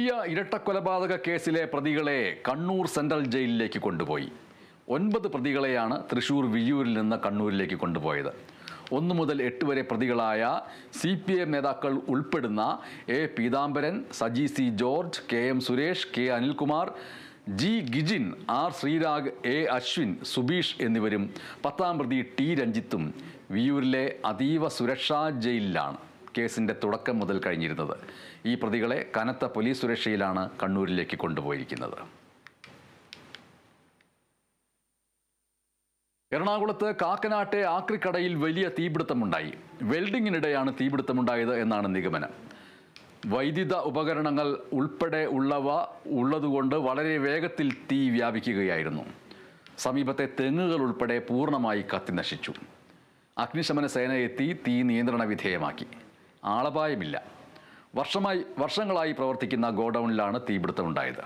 ഇരട്ടക്കൊലപാതക കേസിലെ പ്രതികളെ കണ്ണൂർ സെൻട്രൽ ജയിലിലേക്ക് കൊണ്ടുപോയി. 9 പ്രതികളെയാണ് തൃശൂർ വിയ്യൂരിൽ നിന്ന് കണ്ണൂരിലേക്ക് കൊണ്ടുപോയത്. 1 മുതൽ 8 വരെ പ്രതികളായ CPM നേതാക്കൾ ഉൾപ്പെടുന്ന A. Peethambaran, Saji C. George, KM Suresh, K. Anilkumar, G. Gijin, R. Sreerag, A. Ashwin, Subeesh എന്നിവരും 10ാം പ്രതി T. രഞ്ജിത്തും വിയ്യൂരിലെ അതീവ സുരക്ഷാ ജയിലിലാണ് കേസിന്റെ തുടക്കം മുതൽ കഴിഞ്ഞിരുന്നത്. ഈ പ്രതികളെ കനത്ത പോലീസ് സുരക്ഷയിലാണ് കണ്ണൂരിലേക്ക് കൊണ്ടുപോയിരിക്കുന്നത്. എറണാകുളത്ത് കാക്കനാട്ടെ ആക്രിക്കടയിൽ വലിയ തീപിടുത്തമുണ്ടായി. വെൽഡിങ്ങിനിടെയാണ് തീപിടുത്തമുണ്ടായത് എന്നാണ് നിഗമനം. വൈദ്യുത ഉപകരണങ്ങൾ ഉൾപ്പെടെ ഉള്ളതുകൊണ്ട് വളരെ വേഗത്തിൽ തീ വ്യാപിക്കുകയായിരുന്നു. സമീപത്തെ തെങ്ങുകൾ ഉൾപ്പെടെ പൂർണ്ണമായി കത്തിനശിച്ചു. അഗ്നിശമന സേന എത്തി തീ നിയന്ത്രണ വിധേയമാക്കി. ആളപായമില്ല. വർഷങ്ങളായി പ്രവർത്തിക്കുന്ന ഗോഡൌണിലാണ് തീപിടുത്തമുണ്ടായത്.